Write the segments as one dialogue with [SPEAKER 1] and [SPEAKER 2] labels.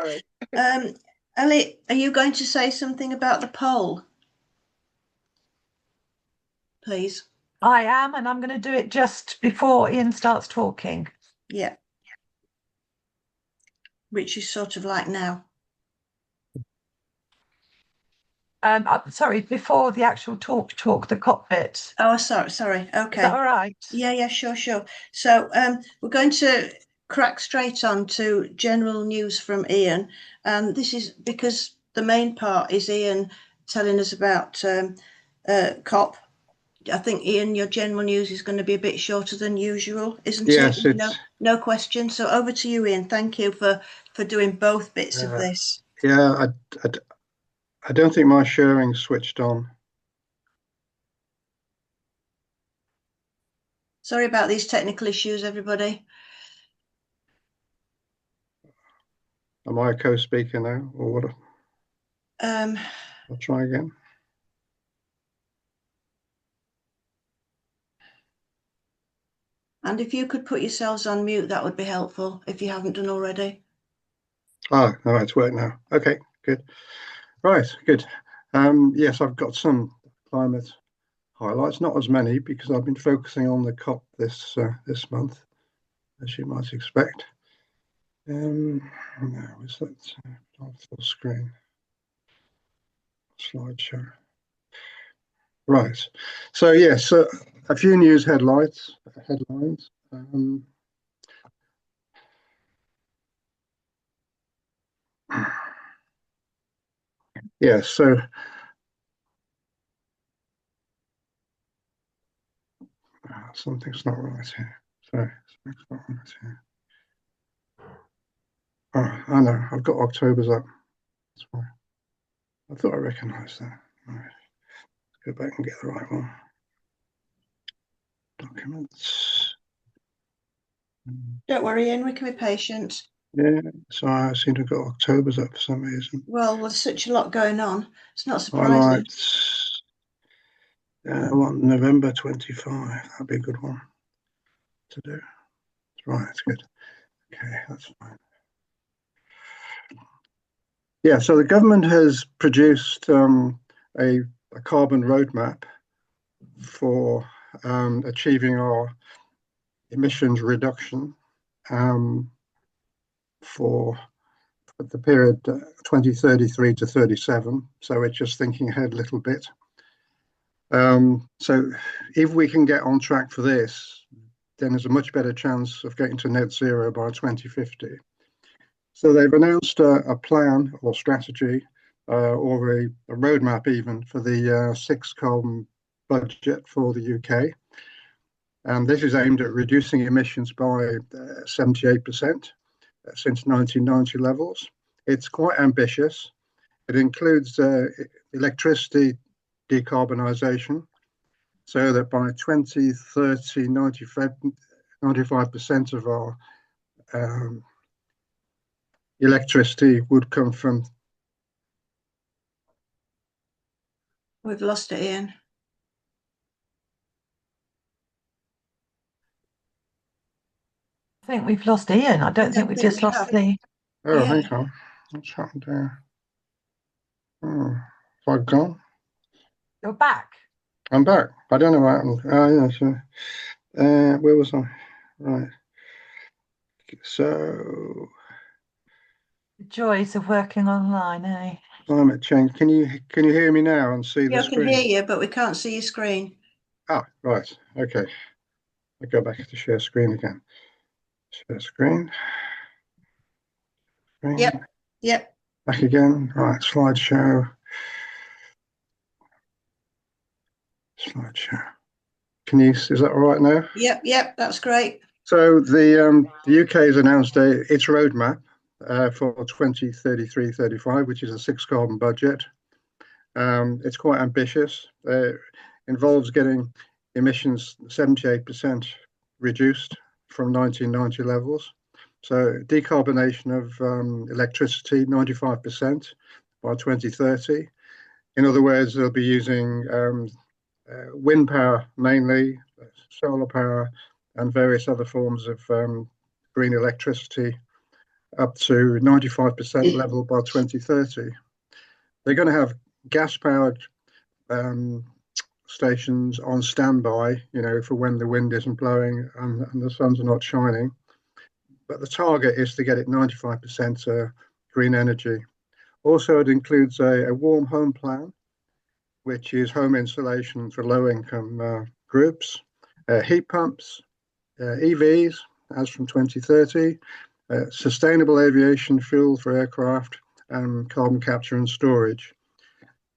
[SPEAKER 1] Sorry.
[SPEAKER 2] Um, Ellie, are you going to say something about the poll, please?
[SPEAKER 3] I am, and I'm going to do it just before Ian starts talking.
[SPEAKER 2] Yeah, which is sort of like now.
[SPEAKER 3] Sorry, before the actual talk, the cockpit.
[SPEAKER 2] Oh, sorry.
[SPEAKER 3] Is that
[SPEAKER 2] Okay.
[SPEAKER 3] all right?
[SPEAKER 2] Yeah, sure. So, we're going to crack straight on to general news from Ian, and this is because the main part is Ian telling us about COP. I think Ian, your general news is going to be a bit shorter than usual, isn't it?
[SPEAKER 1] Yes,
[SPEAKER 2] No question. So over to you, Ian. Thank you for doing both bits of
[SPEAKER 1] uh,
[SPEAKER 2] this.
[SPEAKER 1] yeah, I don't think my sharing switched on.
[SPEAKER 2] Sorry about these technical issues, everybody.
[SPEAKER 1] Am I a co-speaker now, or what?
[SPEAKER 2] Um,
[SPEAKER 1] I'll try again.
[SPEAKER 2] and if you could put yourselves on mute, that would be helpful if you haven't done already.
[SPEAKER 1] Ah, no, it's worked now. Okay, good. Right, good. Yes, I've got some climate highlights, not as many because I've been focusing on the COP this month, as you might expect. No, is that full screen slideshow? Right. So yes, a few news headlines. Yes. So something's not right here. Sorry, something's not right here. Oh, I know. I've got October's up. That's why. I thought I recognised that. Right. Let's go back and get the right one. Documents.
[SPEAKER 2] Don't worry, Ian. We can be patient.
[SPEAKER 1] Yeah. So I seem to have got October's up for some reason.
[SPEAKER 2] Well, there's such a lot going on. It's not surprising.
[SPEAKER 1] Highlights. I want November 25. That'd be a good one to do. Right. That's good. Okay, that's fine. Yeah, so the government has produced a carbon roadmap for achieving our emissions reduction um, for the period 2033 to 37. So we're just thinking ahead a little bit. So if we can get on track for this, then there's a much better chance of getting to net zero by 2050. So they've announced a plan or strategy or a roadmap even for the sixth carbon budget for the UK. And this is aimed at reducing emissions by 78% since 1990 levels. It's quite ambitious. It includes electricity decarbonisation, so that by 2030, 95% of our um, electricity would come from.
[SPEAKER 2] We've lost it, Ian.
[SPEAKER 3] I think we've lost Ian. I don't
[SPEAKER 2] Yeah, I
[SPEAKER 3] think we've
[SPEAKER 2] think
[SPEAKER 3] just
[SPEAKER 2] we
[SPEAKER 3] lost
[SPEAKER 2] have.
[SPEAKER 3] the.
[SPEAKER 1] Oh,
[SPEAKER 2] Yeah.
[SPEAKER 1] hang on. What's happened there? Oh, have I gone?
[SPEAKER 3] You're back.
[SPEAKER 1] I'm back. I don't know what happened. Oh, yeah, sure. Where was I? Right. So,
[SPEAKER 3] The joys of working online, eh?
[SPEAKER 1] climate change. Can you hear me now and see the
[SPEAKER 2] Yeah, I can hear
[SPEAKER 1] screen?
[SPEAKER 2] you, but we can't see your screen.
[SPEAKER 1] Ah, right. Okay. I go back to share screen again. Share screen. Screen.
[SPEAKER 2] Yep.
[SPEAKER 1] Back again. Right. Slideshow. Slideshow. Is that all right now?
[SPEAKER 2] Yep. That's great.
[SPEAKER 1] So the UK has announced its roadmap for 2033-35, which is a six carbon budget. It's quite ambitious. Involves getting emissions 78% reduced from 1990 levels. So decarbonation of electricity 95% by 2030. In other words, they'll be using wind power mainly, solar power, and various other forms of green electricity up to 95% level by 2030. They're going to have gas-powered stations on standby, for when the wind isn't blowing and the sun's not shining. But the target is to get it 95% green energy. Also, it includes a warm home plan, which is home insulation for low-income groups, heat pumps, EVs, as from 2030, sustainable aviation fuel for aircraft, and carbon capture and storage.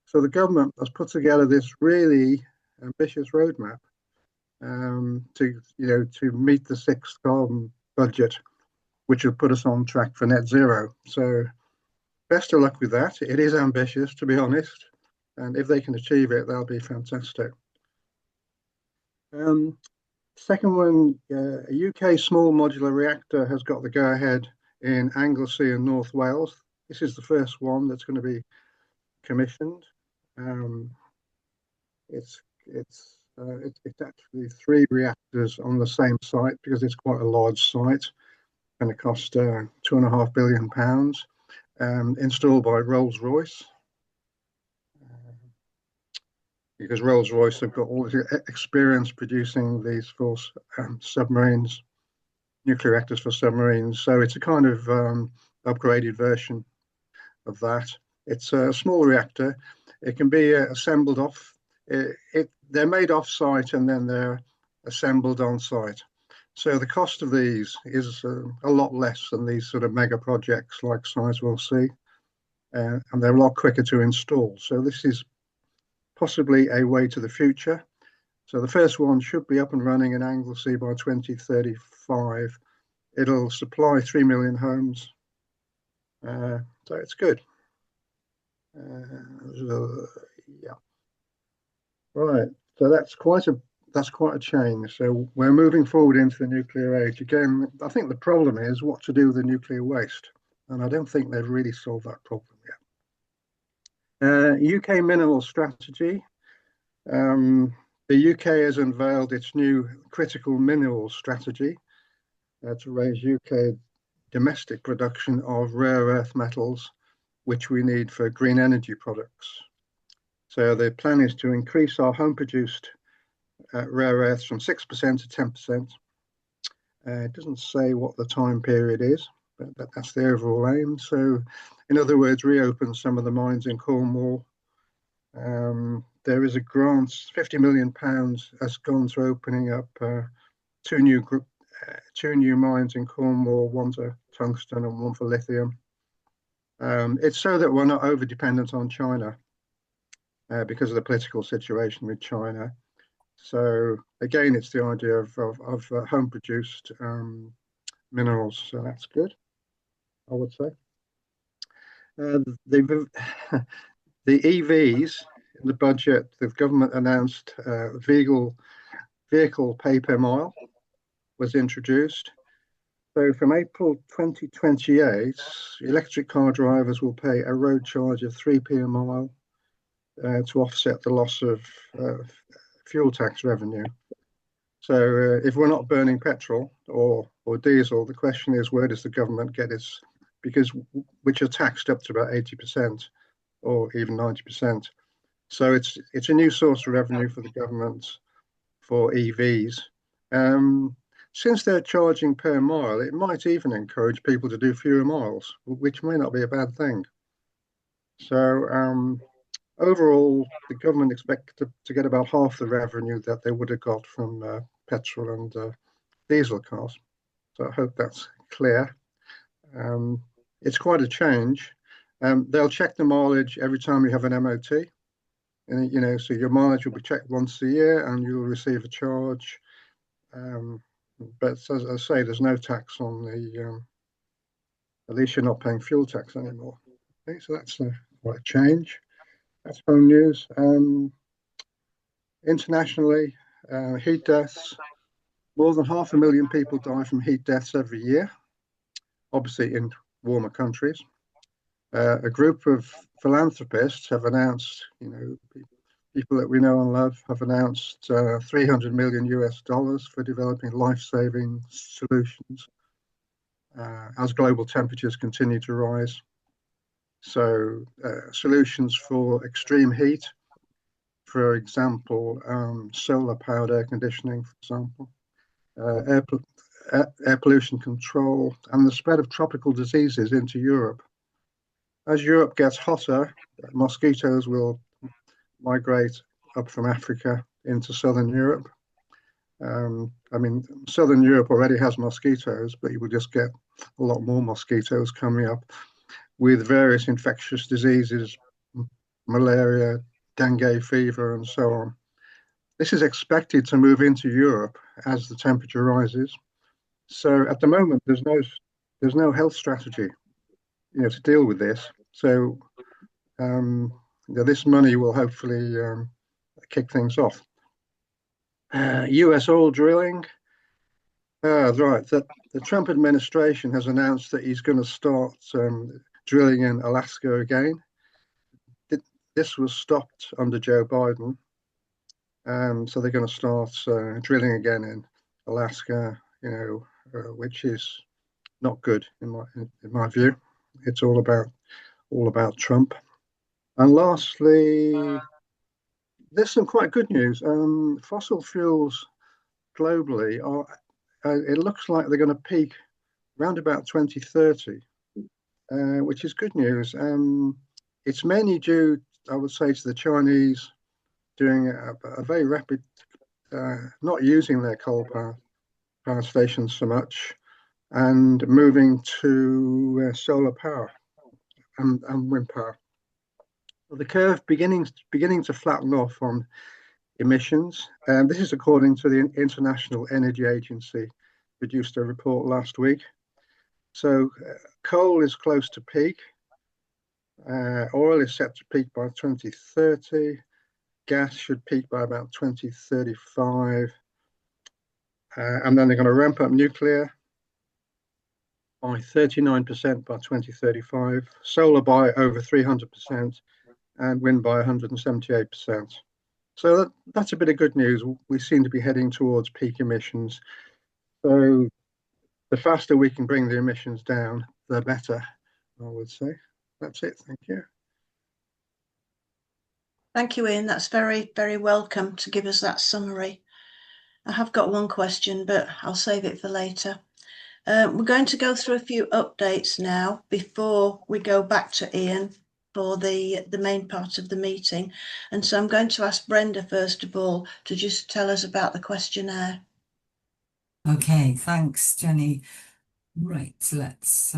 [SPEAKER 1] So the government has put together this really ambitious roadmap to meet the sixth carbon budget, which will put us on track for net zero. So best of luck with that. It is ambitious, to be honest, and if they can achieve it, that'll be fantastic. Second one, a UK small modular reactor has got the go-ahead in Anglesey in North Wales. This is the first one that's going to be commissioned. It's actually 3 reactors on the same site because it's quite a large site. Going to cost £2.5 billion, installed by Rolls-Royce. Because Rolls-Royce have got all the experience producing these for submarines, nuclear reactors for submarines. So it's a kind of upgraded version of that. It's a small reactor. It can be assembled off. They're made off-site and then they're assembled on-site. So the cost of these is a lot less than these sort of mega projects like Sizewell C, and they're a lot quicker to install. So this is possibly a way to the future. So the first one should be up and running in Anglesey by 2035. It'll supply 3 million homes. So it's good. Yeah. Right. So that's quite a change. So we're moving forward into the nuclear age. Again, I think the problem is what to do with the nuclear waste. And I don't think they've really solved that problem yet. UK mineral strategy. The UK has unveiled its new critical minerals strategy to raise UK domestic production of rare earth metals, which we need for green energy products. So the plan is to increase our home produced rare earths from 6% to 10%. It doesn't say what the time period is, but that's the overall aim. So in other words, reopen some of the mines in Cornwall. There is a grant, £50 million has gone to opening up two new mines in Cornwall, one for tungsten and one for lithium. It's so that we're not over dependent on China because of the political situation with China. So again, it's the idea of home produced minerals. So that's good, I would say. The EVs in the budget, the government announced vehicle pay per mile was introduced. So from April 2028, electric car drivers will pay a road charge of 3p a mile to offset the loss of fuel tax revenue. So if we're not burning petrol or diesel, the question is, where does the government get its, which are taxed up to about 80% or even 90%. So it's a new source of revenue for the government for EVs. Since they're charging per mile, it might even encourage people to do fewer miles, which may not be a bad thing. So overall, the government expects to get about half the revenue that they would have got from petrol and diesel cars. So I hope that's clear. It's quite a change. They'll check the mileage every time you have an MOT. And, so your mileage will be checked once a year and you'll receive a charge. But as I say, there's no tax on at least you're not paying fuel tax anymore. Okay, so that's quite a change. That's home news. Internationally, heat deaths. More than 500,000 people die from heat deaths every year, obviously in warmer countries. A group of philanthropists have announced, people that we know and love have announced $300 million for developing life-saving solutions. as global temperatures continue to rise. So solutions for extreme heat, for example, solar-powered air conditioning, for example, air pollution control, and the spread of tropical diseases into Europe. As Europe gets hotter, mosquitoes will migrate up from Africa into Southern Europe. I mean, Southern Europe already has mosquitoes, but you will just get a lot more mosquitoes coming up with various infectious diseases, malaria, dengue fever, and so on. This is expected to move into Europe as the temperature rises. So at the moment, there's no health strategy, to deal with this. So this money will hopefully kick things off. US oil drilling. Right, the Trump administration has announced that he's going to start drilling in Alaska again. This was stopped under Joe Biden. So they're going to start drilling again in Alaska, which is not good in my view. It's all about Trump. And lastly, there's some quite good news. Fossil fuels globally it looks like they're going to peak around about 2030, which is good news. It's mainly due, I would say, to the Chinese doing a very rapid, not using their coal power stations so much, and moving to solar power and wind power. The curve beginning to flatten off on emissions. This is according to the International Energy Agency, produced a report last week. So coal is close to peak. Oil is set to peak by 2030. Gas should peak by about 2035. And then they're going to ramp up nuclear by 39% by 2035, solar by over 300%, and wind by 178%. So that's a bit of good news. We seem to be heading towards peak emissions. So the faster we can bring the emissions down, the better, I would say. That's it. Thank you.
[SPEAKER 2] Thank you, Ian. That's very, very welcome to give us that summary. I have got one question, but I'll save it for later. We're going to go through a few updates now before we go back to Ian for the main part of the meeting. And so I'm going to ask Brenda, first of all, to just tell us about the questionnaire.
[SPEAKER 4] Okay, thanks, Jenny. Right, let's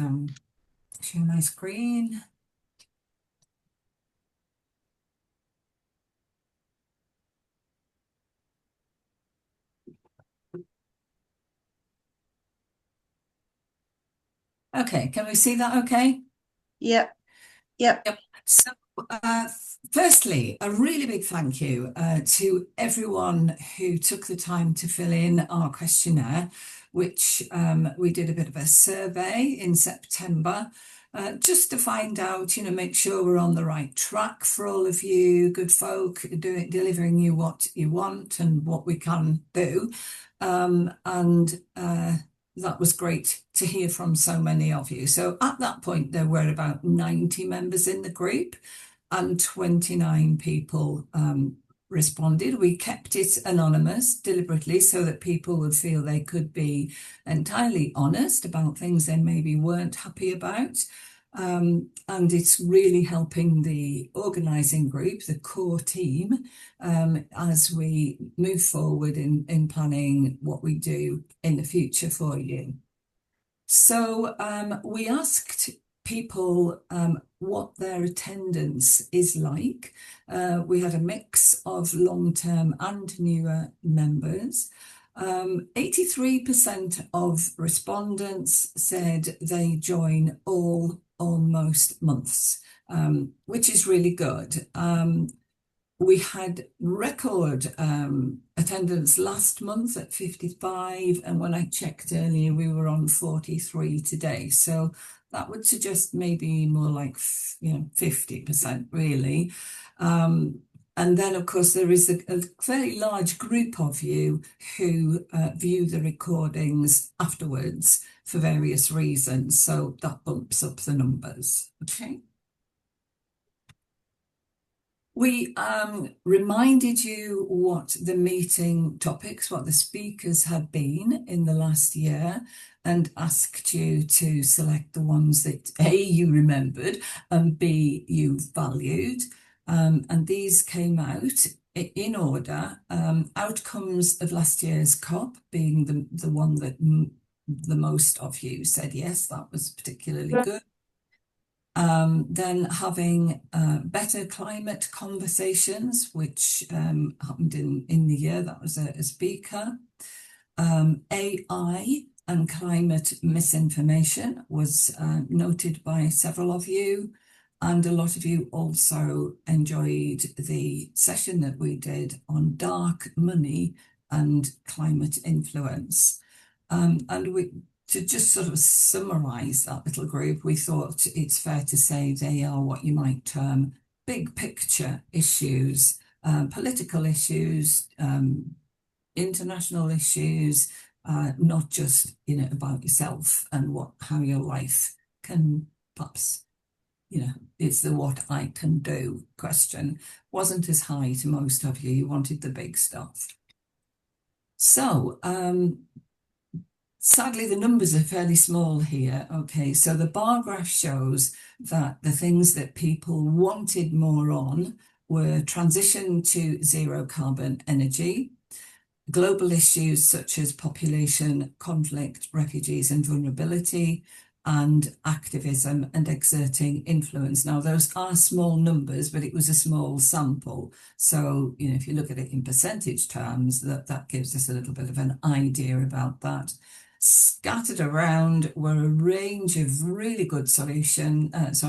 [SPEAKER 4] share my screen. Okay, can we see that okay?
[SPEAKER 2] Yep.
[SPEAKER 4] So, firstly, a really big thank you to everyone who took the time to fill in our questionnaire, which we did a bit of a survey in September, just to find out, make sure we're on the right track for all of you, good folk, delivering you what you want and what we can do. That was great to hear from so many of you. So at that point, there were about 90 members in the group and 29 people responded. We kept it anonymous deliberately so that people would feel they could be entirely honest about things they maybe weren't happy about. And it's really helping the organising group, the core team, as we move forward in planning what we do in the future for you. So we asked people what their attendance is like. We had a mix of long-term and newer members. 83% of respondents said they join all or most months, which is really good. We had record attendance last month at 55, and when I checked earlier, we were on 43 today. So that would suggest maybe more like 50% really. And then, of course, there is a very large group of you who view the recordings afterwards for various reasons. So that bumps up the numbers. Okay. We reminded you what the meeting topics, what the speakers had been in the last year, and asked you to select the ones that A, you remembered, and B, you valued. And these came out in order. Outcomes of last year's COP being the one that the most of you said yes, that was particularly good. Then having better climate conversations, which happened in the year, that was a speaker. AI and climate misinformation was noted by several of you, and a lot of you also enjoyed the session that we did on dark money and climate influence. And to just sort of summarise that little group, we thought it's fair to say they are what you might term big picture issues, political issues, international issues, not just, you know, about yourself and how your life can perhaps, you know, it's the what I can do question wasn't as high to most of you. You wanted the big stuff. So, sadly, the numbers are fairly small here. Okay, so the bar graph shows that the things that people wanted more on were transition to zero carbon energy, global issues such as population, conflict, refugees and vulnerability, and activism and exerting influence. Now, those are small numbers, but it was a small sample. So, you know, if you look at it in percentage terms, that gives us a little bit of an idea about that. Scattered around were a range of really good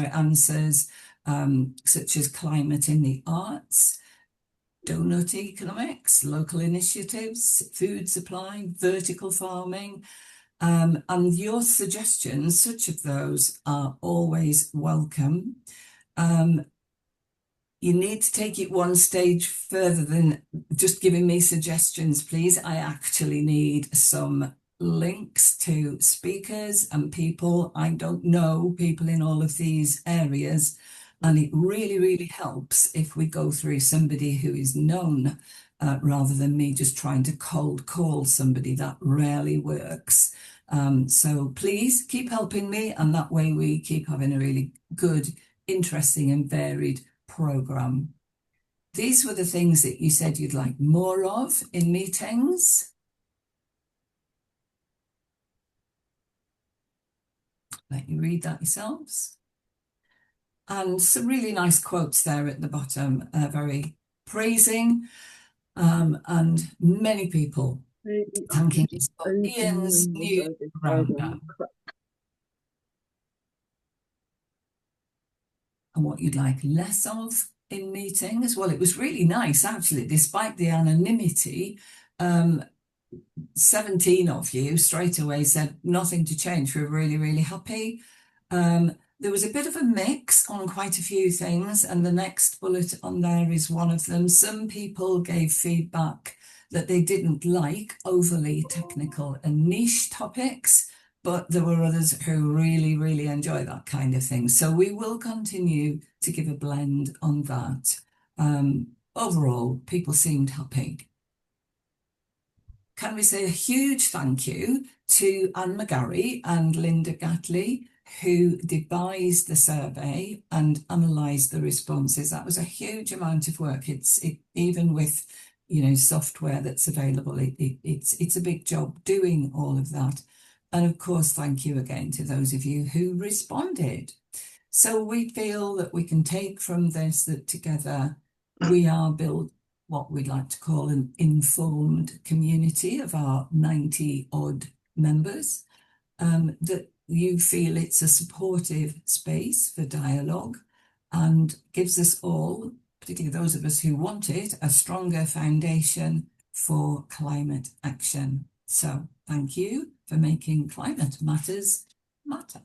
[SPEAKER 4] answers, such as climate in the arts, donut economics, local initiatives, food supply, vertical farming, and your suggestions, such of those are always welcome. You need to take it one stage further than just giving me suggestions, please. I actually need some links to speakers and people. I don't know people in all of these areas, and it really, really helps if we go through somebody who is known rather than me just trying to cold call somebody. That rarely works. So please keep helping me, and that way we keep having a really good, interesting and varied programme. These were the things that you said you'd like more of in meetings. Let you read that yourselves. And some really nice quotes there at the bottom, very praising, and many people thanking us for Ian's new roundup. And what you'd like less of in meetings. Well, it was really nice, actually, despite the anonymity. 17 of you straight away said nothing to change. We're really, really happy. There was a bit of a mix on quite a few things, and the next bullet on there is one of them. Some people gave feedback that they didn't like overly technical and niche topics, but there were others who really, really enjoy that kind of thing. So we will continue to give a blend on that. Overall, people seemed happy. Can we say a huge thank you to Anne McGarry and Linda Gatley, who devised the survey and analysed the responses. That was a huge amount of work. Even with, you know, software that's available, it's a big job doing all of that. And of course, thank you again to those of you who responded. So we feel that we can take from this that together we are building what we'd like to call an informed community of our 90 odd members, that you feel it's a supportive space for dialogue and gives us all, particularly those of us who want it, a stronger foundation for climate action. So thank you for making climate matters matter.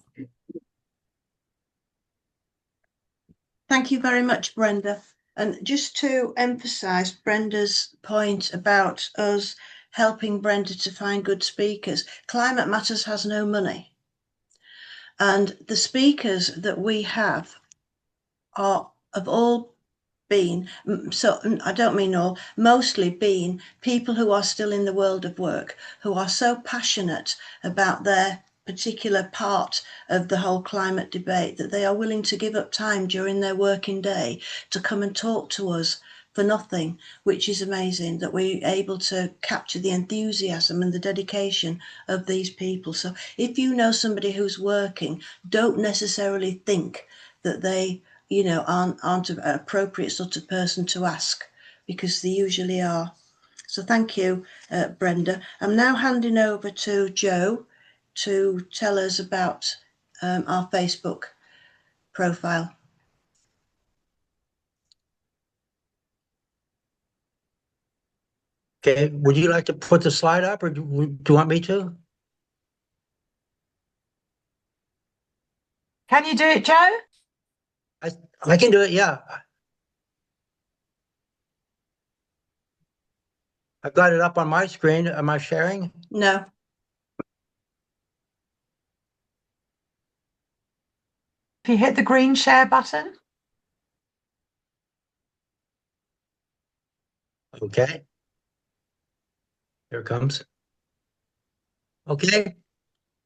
[SPEAKER 2] Thank you very much, Brenda. And just to emphasise Brenda's point about us helping Brenda to find good speakers, Climate Matters has no money. And the speakers that we have have all been, so I don't mean all, mostly been people who are still in the world of work, who are so passionate about their particular part of the whole climate debate that they are willing to give up time during their working day to come and talk to us for nothing, which is amazing that we're able to capture the enthusiasm and the dedication of these people. So if you know somebody who's working, don't necessarily think that they aren't an appropriate sort of person to ask, because they usually are. So thank you, Brenda. I'm now handing over to Joe to tell us about our Facebook profile.
[SPEAKER 5] Okay, would you like to put the slide up, or do you want me to?
[SPEAKER 3] Can you do it, Joe?
[SPEAKER 5] I can do it, yeah. I've got it up on my screen. Am I sharing?
[SPEAKER 2] No.
[SPEAKER 3] If you hit the green share button.
[SPEAKER 5] Okay. Here it comes. Okay,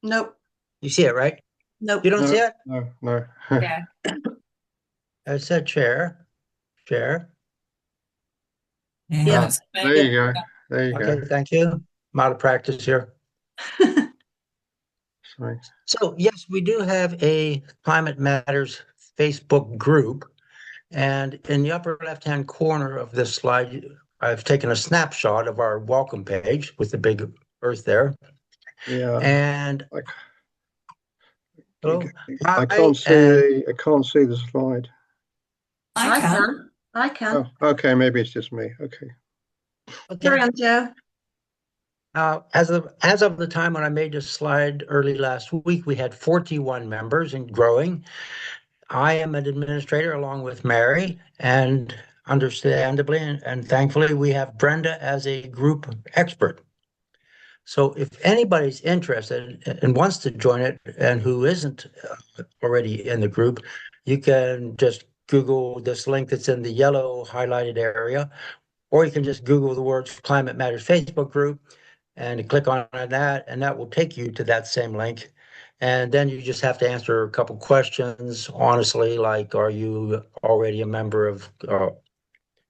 [SPEAKER 2] Nope.
[SPEAKER 5] you see it, right?
[SPEAKER 2] Nope.
[SPEAKER 5] You don't see it?
[SPEAKER 1] No.
[SPEAKER 4] Yeah.
[SPEAKER 5] I said share.
[SPEAKER 4] Yeah,
[SPEAKER 2] Yeah.
[SPEAKER 4] that's
[SPEAKER 1] There you go. There you
[SPEAKER 5] Okay,
[SPEAKER 1] go.
[SPEAKER 5] thank you. I'm out of practice here.
[SPEAKER 1] Sorry.
[SPEAKER 5] So yes, we do have a Climate Matters Facebook group. And in the upper left-hand corner of this slide, I've taken a snapshot of our welcome page with the big earth there.
[SPEAKER 1] Yeah.
[SPEAKER 5] And
[SPEAKER 1] I,
[SPEAKER 5] hello,
[SPEAKER 1] I can't see the slide.
[SPEAKER 4] I can.
[SPEAKER 2] I can.
[SPEAKER 1] Oh, okay, maybe it's just me. Okay.
[SPEAKER 2] Carry on, Joe.
[SPEAKER 5] As of the time when I made this slide early last week, we had 41 members and growing. I am an administrator along with Mary, and understandably and thankfully, we have Brenda as a group expert. So if anybody's interested and wants to join it and who isn't already in the group, you can just Google this link that's in the yellow highlighted area, or you can just Google the words Climate Matters Facebook group and click on that, and that will take you to that same link. And then you just have to answer a couple questions honestly, like, are you already a member of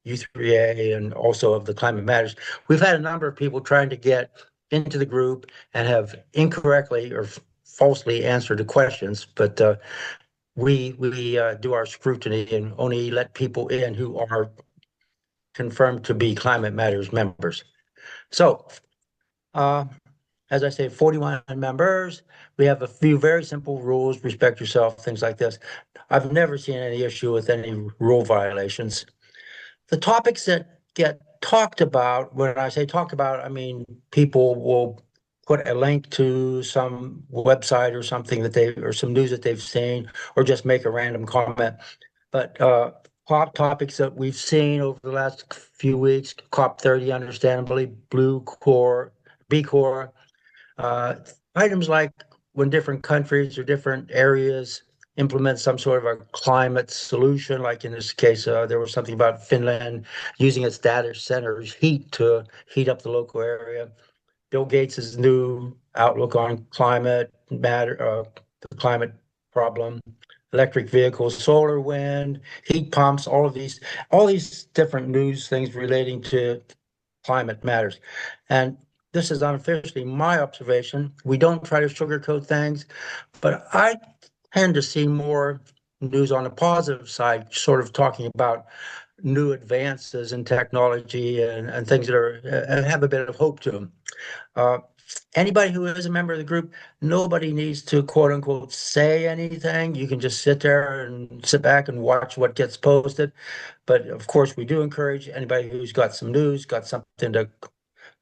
[SPEAKER 5] U3A and also of the Climate Matters? We've had a number of people trying to get into the group and have incorrectly or falsely answered the questions, but we do our scrutiny and only let people in who are confirmed to be Climate Matters members. So, as I say, 41 members. We have a few very simple rules: respect yourself, things like this. I've never seen any issue with any rule violations. The topics that get talked about, when I say talked about, I mean people will put a link to some website or something or some news that they've seen, or just make a random comment. But hot topics that we've seen over the last few weeks: COP30, understandably, Blue Core, B Core, items like when different countries or different areas implement some sort of a climate solution, like in this case, there was something about Finland using its data centers heat to heat up the local area. Bill Gates's new outlook on climate matter, the climate problem, electric vehicles, solar, wind, heat pumps, all these different news things relating to climate matters. And this is unofficially my observation. We don't try to sugarcoat things, but I tend to see more news on the positive side, sort of talking about new advances in technology and things that are have a bit of hope to them. Anybody who is a member of the group, nobody needs to quote unquote say anything. You can just sit there and sit back and watch what gets posted. But of course, we do encourage anybody who's got some news, got something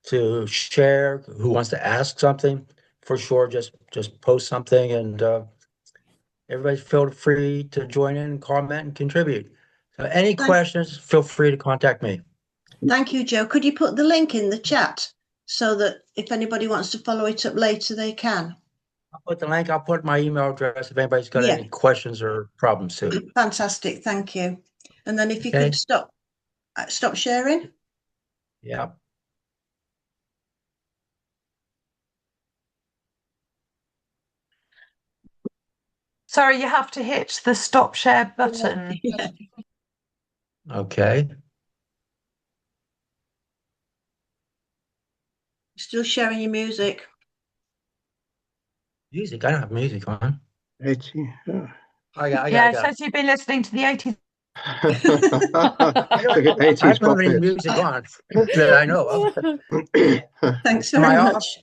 [SPEAKER 5] to share, who wants to ask something, for sure, just post something, and everybody feel free to join in and comment and contribute. So any questions, feel free to contact me.
[SPEAKER 2] Thank you, Joe. Could you put the link in the chat so that if anybody wants to follow it up later, they can?
[SPEAKER 5] I'll put the link, I'll put my email address if anybody's got
[SPEAKER 2] Yeah.
[SPEAKER 5] any questions or problems too.
[SPEAKER 2] Fantastic. Thank you. And then if you
[SPEAKER 5] Okay.
[SPEAKER 2] could stop sharing.
[SPEAKER 5] Yeah.
[SPEAKER 3] Sorry, you have to hit the stop share button.
[SPEAKER 2] Yeah.
[SPEAKER 5] Okay.
[SPEAKER 2] Still sharing your music.
[SPEAKER 5] Music, I don't have music on.
[SPEAKER 1] 80.
[SPEAKER 5] I got
[SPEAKER 3] Yeah,
[SPEAKER 5] it.
[SPEAKER 3] it says you've been listening to the 80s.
[SPEAKER 5] I don't
[SPEAKER 1] 80s
[SPEAKER 5] have any
[SPEAKER 1] pop
[SPEAKER 5] music on that I know of.
[SPEAKER 1] hits.
[SPEAKER 2] Thanks
[SPEAKER 5] Am I
[SPEAKER 2] very
[SPEAKER 5] off?
[SPEAKER 2] much.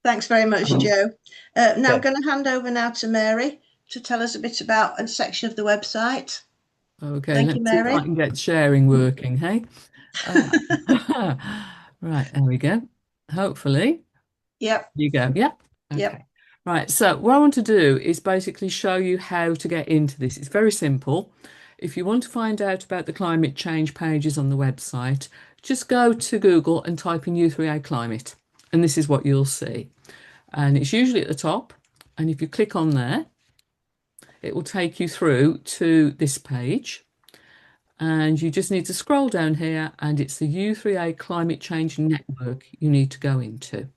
[SPEAKER 2] Thanks very much, Joe. Now I'm
[SPEAKER 5] Okay.
[SPEAKER 2] going to hand over now to Mary to tell us a bit about a section of the website.
[SPEAKER 6] Okay,
[SPEAKER 2] Thank
[SPEAKER 6] let's
[SPEAKER 2] you,
[SPEAKER 6] see if
[SPEAKER 2] Mary.
[SPEAKER 6] I can get sharing working, hey? Right, there we go. Hopefully.
[SPEAKER 2] Yep.
[SPEAKER 6] You go, yeah? Okay.
[SPEAKER 2] Yep.
[SPEAKER 6] Right, so what I want to do is basically show you how to get into this. It's very simple. If you want to find out about the climate change pages on the website, just go to Google and type in U3A climate, and this is what you'll see. And it's usually at the top, and if you click on there, it will take you through to this page. And you just need to scroll down here, and it's the U3A Climate Change Network you need to go into.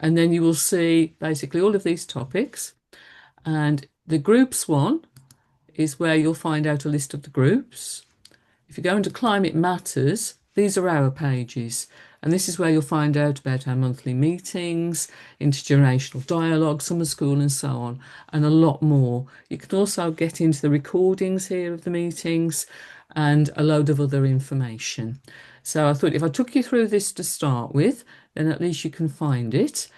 [SPEAKER 6] And then you will see basically all of these topics. And the groups one is where you'll find out a list of the groups. If you go into Climate Matters, these are our pages. And this is where you'll find out about our monthly meetings, intergenerational dialogue, summer school and so on, and a lot more. You can also get into the recordings here of the meetings and a load of other information. So I thought if I took you through this to start with, then at least you can find it.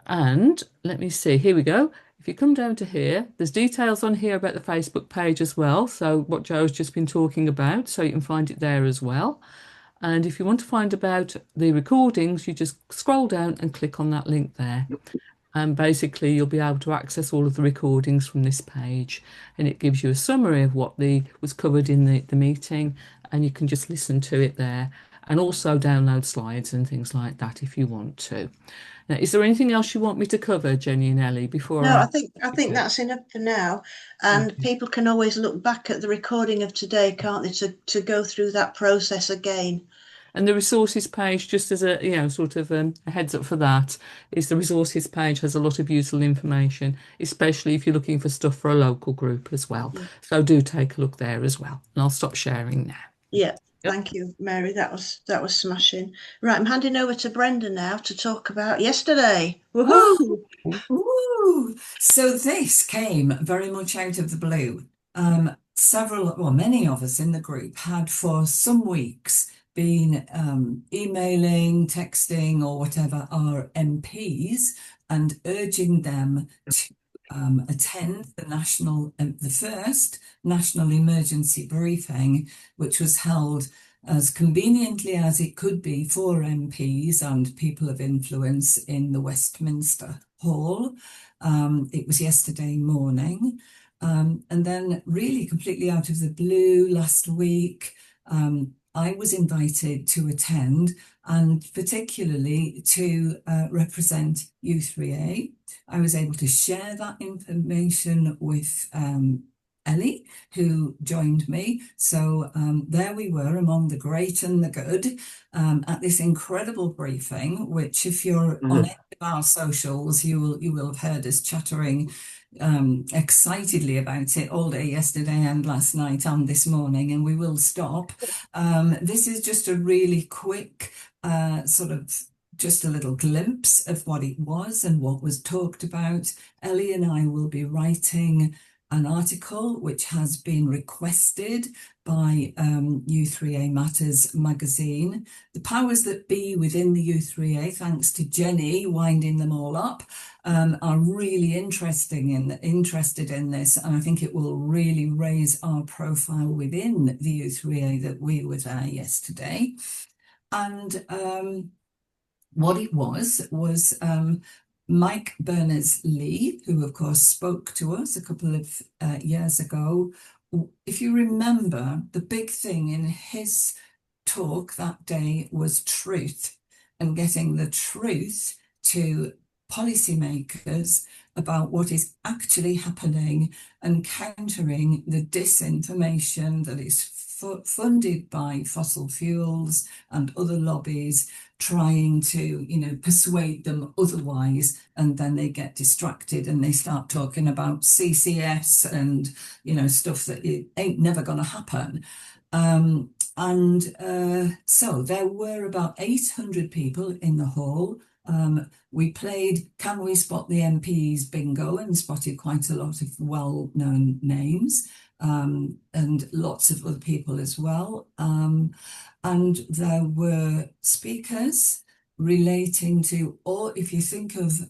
[SPEAKER 6] And let me see, here we go. If you come down to here, there's details on here about the Facebook page as well. So what Joe's just been talking about, so you can find it there as well. And if you want to find about the recordings, you just scroll down and click on that link there. And basically you'll be able to access all of the recordings from this page. And it gives you a summary of what was covered in the meeting. And you can just listen to it there. And also download slides and things like that if you want to. Now, is there anything else you want me to cover, Jenny and Ellie, before
[SPEAKER 2] No, I think that's enough for now. And
[SPEAKER 6] Okay.
[SPEAKER 2] people can always look back at the recording of today, can't they, to go through that process again.
[SPEAKER 6] And the resources page, just as a sort of a heads up for that, is the resources page has a lot of useful information, especially if you're looking for stuff for a local group as well.
[SPEAKER 2] Yeah.
[SPEAKER 6] So do take a look there as well. And I'll stop sharing now.
[SPEAKER 2] Yeah.
[SPEAKER 6] Yep.
[SPEAKER 2] Thank you, Mary. That was smashing. Right, I'm handing over to Brenda now to talk about yesterday. Woohoo!
[SPEAKER 4] Ooh, so this came very much out of the blue. Many of us in the group had for some weeks been emailing, texting, or whatever our MPs and urging them to attend the first national emergency briefing, which was held as conveniently as it could be for MPs and people of influence in the Westminster Hall. It was yesterday morning. And then really completely out of the blue last week, I was invited to attend and particularly to represent U3A. I was able to share that information with Ellie, who joined me. So there we were among the great and the good at this incredible briefing, which if you're on any of our socials, you will have heard us chattering excitedly about it all day yesterday and last night and this morning, and we will stop. This is just a really quick just a little glimpse of what it was and what was talked about. Ellie and I will be writing an article which has been requested by U3A Matters magazine. The powers that be within the U3A, thanks to Jenny winding them all up, are really interested in this, and I think it will really raise our profile within the U3A that we were there yesterday. And what it was Mike Berners-Lee, who of course spoke to us a couple of years ago if you remember, the big thing in his talk that day was truth, and getting the truth to policymakers about what is actually happening and countering the disinformation that is funded by fossil fuels and other lobbies, trying to, persuade them otherwise, and then they get distracted and they start talking about CCS and, stuff that it ain't never going to happen. So there were about 800 people in the hall. We played Can We Spot the MPs bingo and spotted quite a lot of well-known names, and lots of other people as well. And there were speakers relating to, or if you think of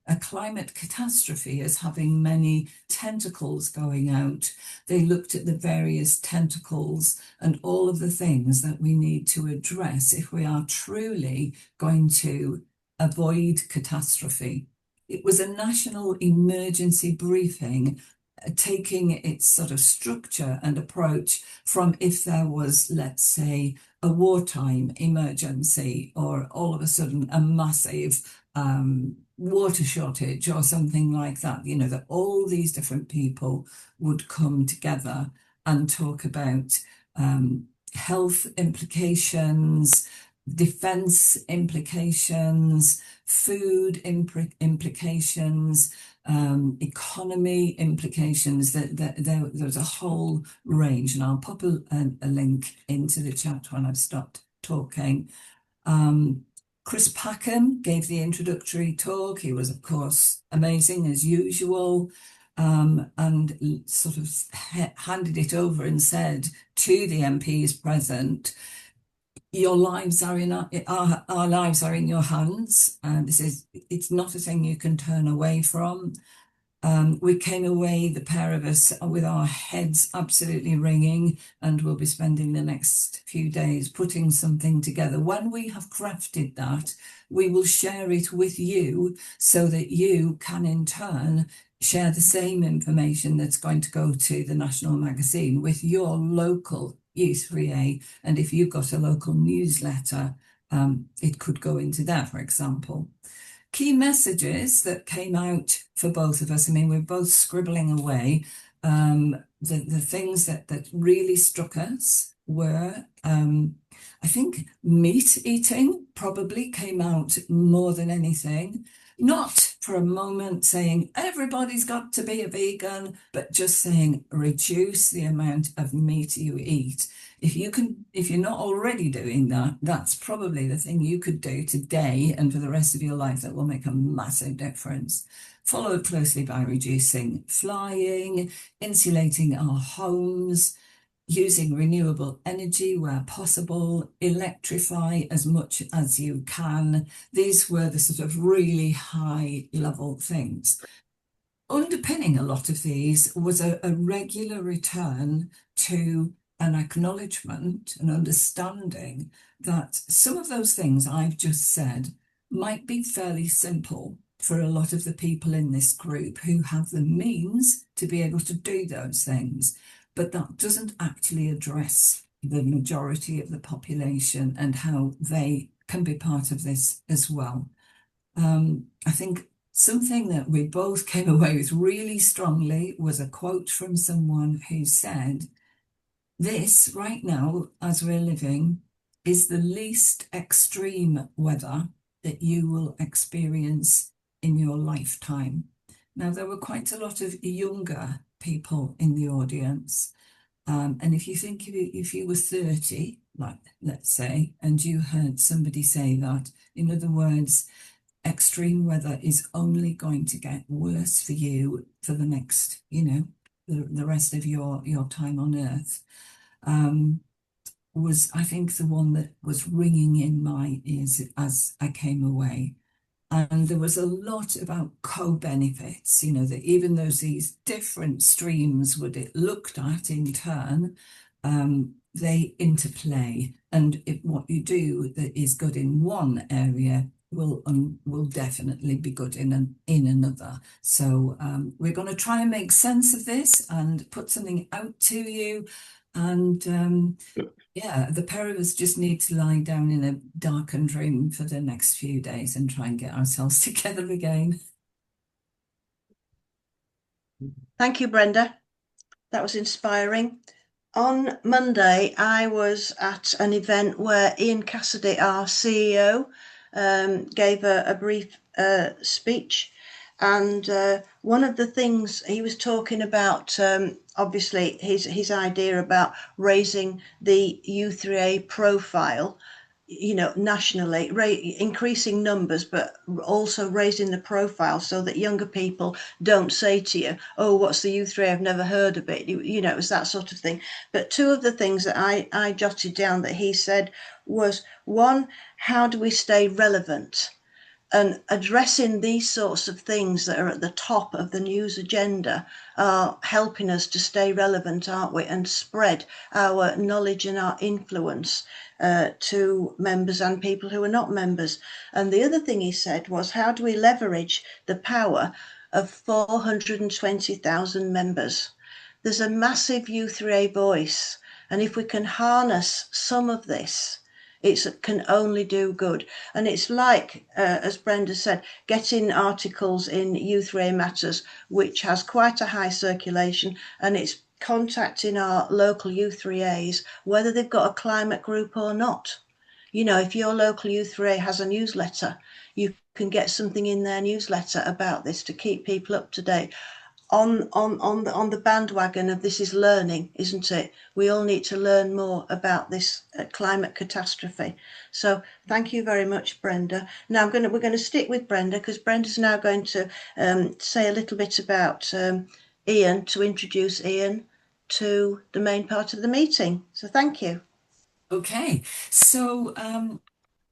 [SPEAKER 4] a climate catastrophe as having many tentacles going out, they looked at the various tentacles and all of the things that we need to address if we are truly going to avoid catastrophe. It was a national emergency briefing, taking its sort of structure and approach from if there was, let's say, a wartime emergency, or all of a sudden a massive water shortage or something like that, that all these different people would come together and talk about health implications, defense implications, food implications, economy implications. There's a whole range, and I'll pop a link into the chat when I've stopped talking. Chris Packham gave the introductory talk. He was, of course, amazing as usual, and sort of handed it over and said to the MPs present, your lives are in our lives are in your hands, and it's not a thing you can turn away from. We came away, the pair of us, with our heads absolutely ringing, and we'll be spending the next few days putting something together. When we have crafted that, we will share it with you so that you can in turn share the same information that's going to go to the national magazine with your local U3A. And if you've got a local newsletter, it could go into that, for example. Key messages that came out for both of us. I mean, we're both scribbling away. The things that really struck us were, I think, meat eating probably came out more than anything. Not for a moment saying everybody's got to be a vegan, but just saying reduce the amount of meat you eat. If you're not already doing that, that's probably the thing you could do today and for the rest of your life that will make a massive difference. Followed closely by reducing flying, insulating our homes, using renewable energy where possible, electrify as much as you can. These were the sort of really high level things. Underpinning a lot of these was a regular return to an acknowledgement, an understanding that some of those things I've just said might be fairly simple for a lot of the people in this group who have the means to be able to do those things. But that doesn't actually address the majority of the population and how they can be part of this as well. I think something that we both came away with really strongly was a quote from someone who said, "This right now, as we're living, is the least extreme weather that you will experience in your lifetime." Now, there were quite a lot of younger people in the audience. And if you think if you were 30, like let's say, and you heard somebody say that, in other words, extreme weather is only going to get worse for you for the next, the rest of your time on Earth, was, I think, the one that was ringing in my ears as I came away. And there was a lot about co-benefits, that even though these different streams would it looked at in turn, they interplay. And what you do that is good in one area will definitely be good in another. So we're going to try and make sense of this and put something out to you. And yeah, the pair of us just need to lie down in a darkened room for the next few days and try and get ourselves together again.
[SPEAKER 2] Thank you, Brenda. That was inspiring. On Monday, I was at an event where Ian Cassidy, our CEO, gave a brief speech. And one of the things he was talking about, obviously, his idea about raising the U3A profile, you know, nationally, increasing numbers, but also raising the profile so that younger people don't say to you, oh, what's the U3A? I've never heard of it. You know, it was that sort of thing. But two of the things that I jotted down that he said was, one, how do we stay relevant? And addressing these sorts of things that are at the top of the news agenda are helping us to stay relevant, aren't we? And spread our knowledge and our influence to members and people who are not members. And the other thing he said was, how do we leverage the power of 420,000 members? There's a massive U3A voice. And if we can harness some of this, it can only do good. And it's like, as Brenda said, getting articles in U3A Matters, which has quite a high circulation, and it's contacting our local U3As, whether they've got a climate group or not. You know, if your local U3A has a newsletter, you can get something in their newsletter about this to keep people up to date. On the bandwagon of this is learning, isn't it? We all need to learn more about this climate catastrophe. So thank you very much, Brenda. Now we're going to stick with Brenda, because Brenda's now going to say a little bit about Ian, to introduce Ian to the main part of the meeting. So thank you.
[SPEAKER 4] Okay, so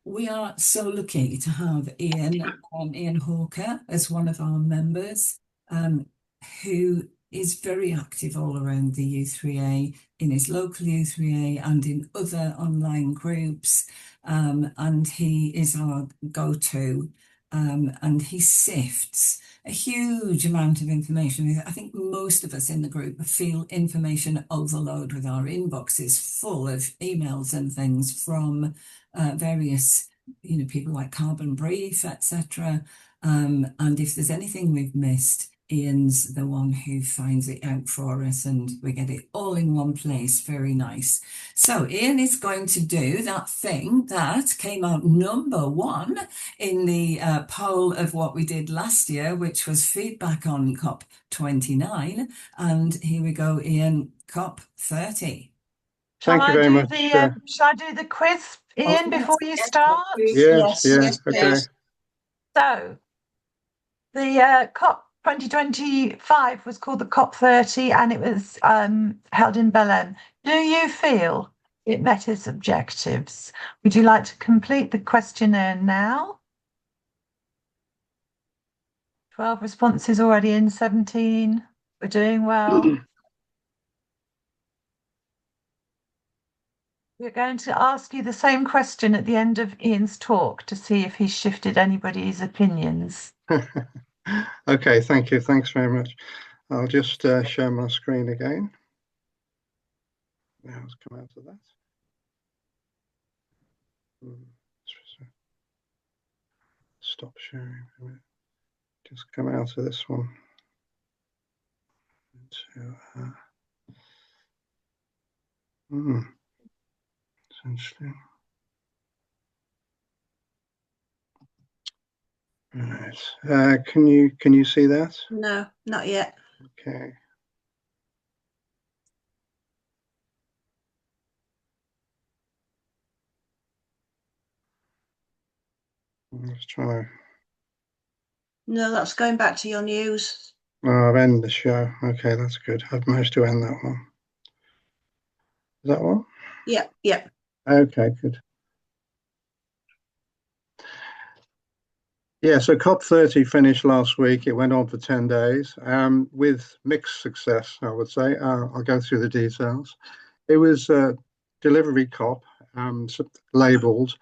[SPEAKER 4] we are so lucky to have Ian Hawker as one of our members, who is very active all around the U3A, in his local U3A and in other online groups. And he is our go-to, and he sifts a huge amount of information. I think most of us in the group feel information overload, with our inboxes full of emails and things from various, you know, people like Carbon Brief, etc. And if there's anything we've missed, Ian's the one who finds it out for us, and we get it all in one place. Very nice. So Ian is going to do that thing that came out #1 in the poll of what we did last year, which was feedback on COP29. And here we go, Ian, COP30.
[SPEAKER 1] Thank you very much.
[SPEAKER 3] Shall I do the quiz, Ian, before you start?
[SPEAKER 1] Yes, okay.
[SPEAKER 3] So the COP 2025 was called the COP30, and it was held in Belém. Do you feel it met its objectives? Would you like to complete the questionnaire now? 12 responses already in, 17. We're doing well. We're going to ask you the same question at the end of Ian's talk to see if he's shifted anybody's opinions.
[SPEAKER 1] Okay, thank you. Thanks very much. I'll just share my screen again. Now let's come out of that. Stop sharing. Just come out of this one. Essentially. Right. Can you see that?
[SPEAKER 2] No, not yet.
[SPEAKER 1] Okay. Let's try.
[SPEAKER 2] No, that's going back to your news.
[SPEAKER 1] Oh, I've ended the show. Okay, that's good. I've managed to end that one. Is that one?
[SPEAKER 2] Yep.
[SPEAKER 1] Okay, good. Yeah, so COP30 finished last week. It went on for 10 days with mixed success, I would say. I'll go through the details. It was a delivery COP, labelled.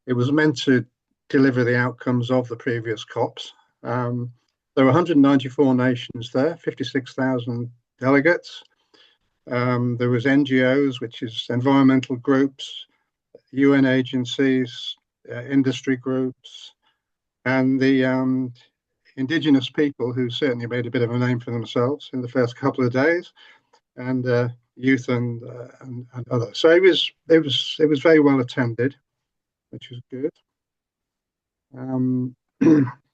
[SPEAKER 1] It was meant to deliver the outcomes of the previous COPs. There were 194 nations there, 56,000 delegates. There was NGOs, which is environmental groups, UN agencies, industry groups, and the indigenous people who certainly made a bit of a name for themselves in the first couple of days, and youth and others. So it was very well attended, which was good.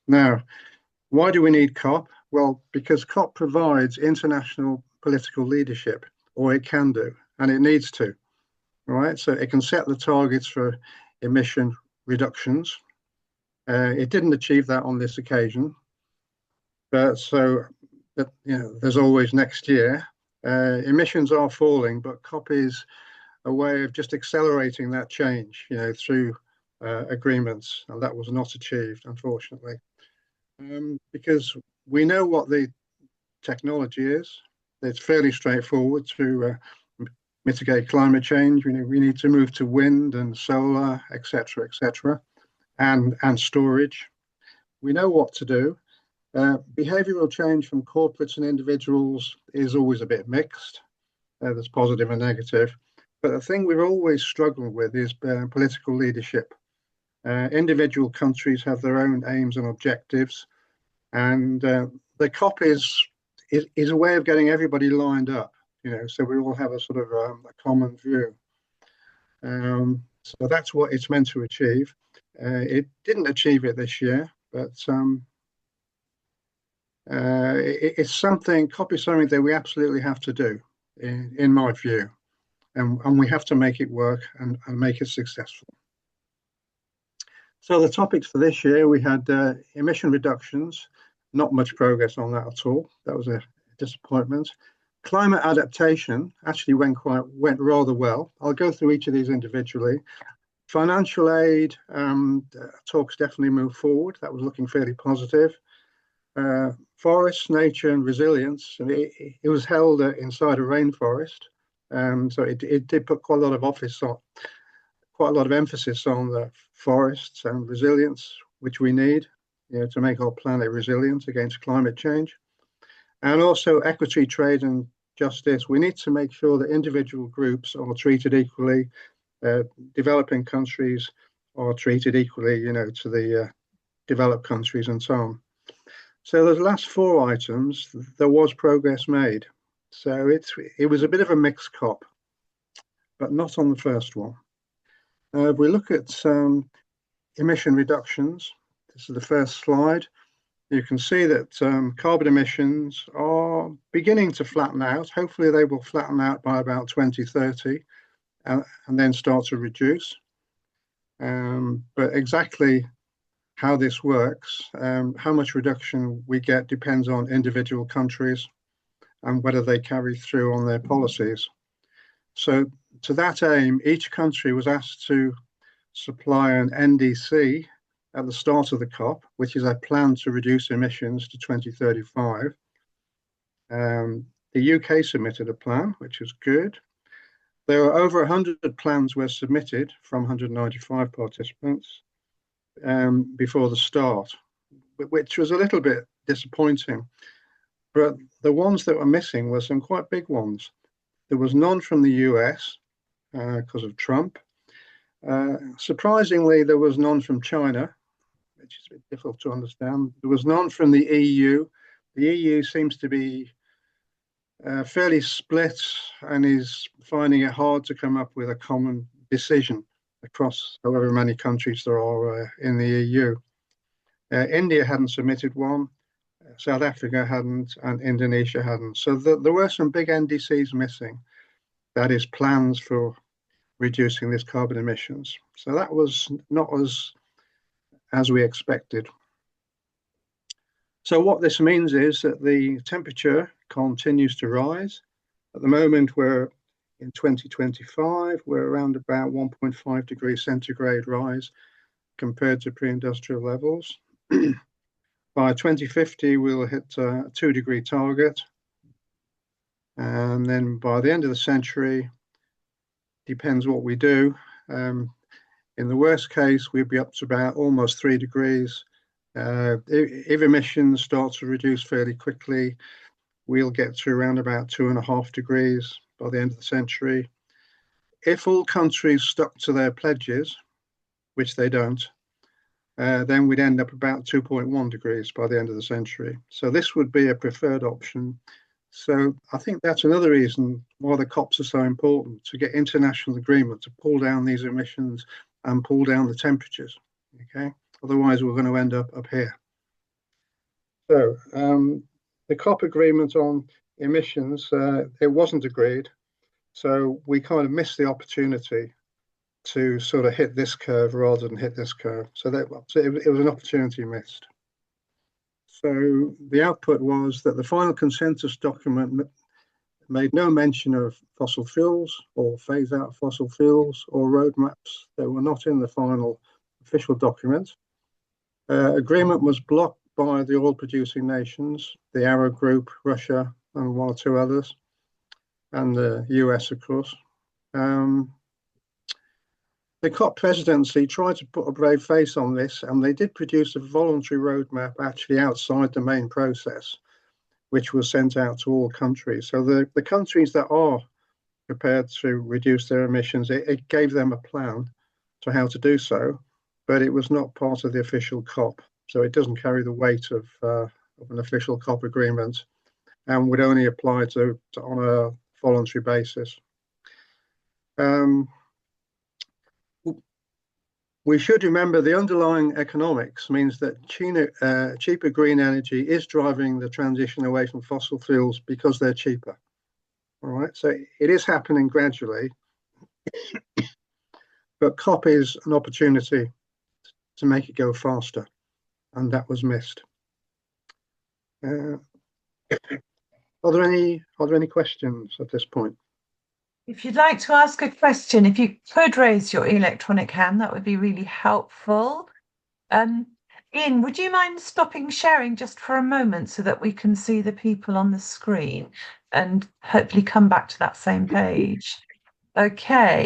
[SPEAKER 1] Now, why do we need COP? Well, because COP provides international political leadership, or it can do, and it needs to, right? So it can set the targets for emission reductions. It didn't achieve that on this occasion, but there's always next year. Emissions are falling, but COP is a way of just accelerating that change, through agreements, and that was not achieved, unfortunately, because we know what the technology is. It's fairly straightforward to mitigate climate change. We need to move to wind and solar, etc., and storage. We know what to do. Behavioural change from corporates and individuals is always a bit mixed. There's positive and negative. But the thing we've always struggled with is political leadership. Individual countries have their own aims and objectives, and the COP is a way of getting everybody lined up, so we all have a sort of a common view. So that's what it's meant to achieve. It didn't achieve it this year, but it's something. COP is something that we absolutely have to do, in my view, and we have to make it work and make it successful. So the topics for this year, we had emission reductions. Not much progress on that at all. That was a disappointment. Climate adaptation actually went rather well. I'll go through each of these individually. Financial aid talks definitely moved forward. That was looking fairly positive. Forests, nature, and resilience. And it was held inside a rainforest, so it did put quite a lot of emphasis on the forests and resilience, which we need, to make our planet resilient against climate change. And also equity, trade, and justice. We need to make sure that individual groups are treated equally. Developing countries are treated equally, to the developed countries and so on. So the last four items, there was progress made. So it was a bit of a mixed COP, but not on the first one. If we look at emission reductions, this is the first slide. You can see that carbon emissions are beginning to flatten out. Hopefully they will flatten out by about 2030 and then start to reduce. But exactly how this works, how much reduction we get depends on individual countries and whether they carry through on their policies. So to that aim, each country was asked to supply an NDC at the start of the COP, which is a plan to reduce emissions to 2035. The UK submitted a plan, which was good. There were over 100 plans were submitted from 195 participants before the start, which was a little bit disappointing. But the ones that were missing were some quite big ones. There was none from the US because of Trump. Surprisingly, there was none from China, which is a bit difficult to understand. There was none from the EU. The EU seems to be fairly split and is finding it hard to come up with a common decision across however many countries there are in the EU. India hadn't submitted one, South Africa hadn't, and Indonesia hadn't. So there were some big NDCs missing. That is, plans for reducing this carbon emissions. So that was not as we expected. So what this means is that the temperature continues to rise. At the moment, we're in 2025, we're around about 1.5 degrees centigrade rise compared to pre-industrial levels. By 2050, we'll hit a 2-degree target. And then by the end of the century, depends what we do, In the worst case, we'd be up to about almost 3 degrees. If emissions start to reduce fairly quickly, we'll get to around about 2.5 degrees by the end of the century. If all countries stuck to their pledges, which they don't, then we'd end up about 2.1 degrees by the end of the century. So this would be a preferred option. So I think that's another reason why the COPs are so important, to get international agreement to pull down these emissions and pull down the temperatures. Okay, otherwise we're going to end up here. So the COP agreement on emissions, it wasn't agreed. So we kind of missed the opportunity to sort of hit this curve rather than hit this curve. So it was an opportunity missed. So the output was that the final consensus document made no mention of fossil fuels or phase out fossil fuels or roadmaps that were not in the final official document. Agreement was blocked by the oil producing nations, the Arab group, Russia, and 1 or 2 others, and the US, of course. The COP presidency tried to put a brave face on this, and they did produce a voluntary roadmap actually outside the main process, which was sent out to all countries. So the countries that are prepared to reduce their emissions, it gave them a plan to how to do so, but it was not part of the official COP. So it doesn't carry the weight of an official COP agreement, and would only apply to on a voluntary basis. We should remember the underlying economics means that cheaper green energy is driving the transition away from fossil fuels because they're cheaper. All right, so it is happening gradually, but COP is an opportunity to make it go faster, and that was missed. Are there any questions at this point?
[SPEAKER 3] If you'd like to ask a question, if you could raise your electronic hand, that would be really helpful. Ian, would you mind stopping sharing just for a moment so that we can see the people on the screen and hopefully come back to that same page? Okay.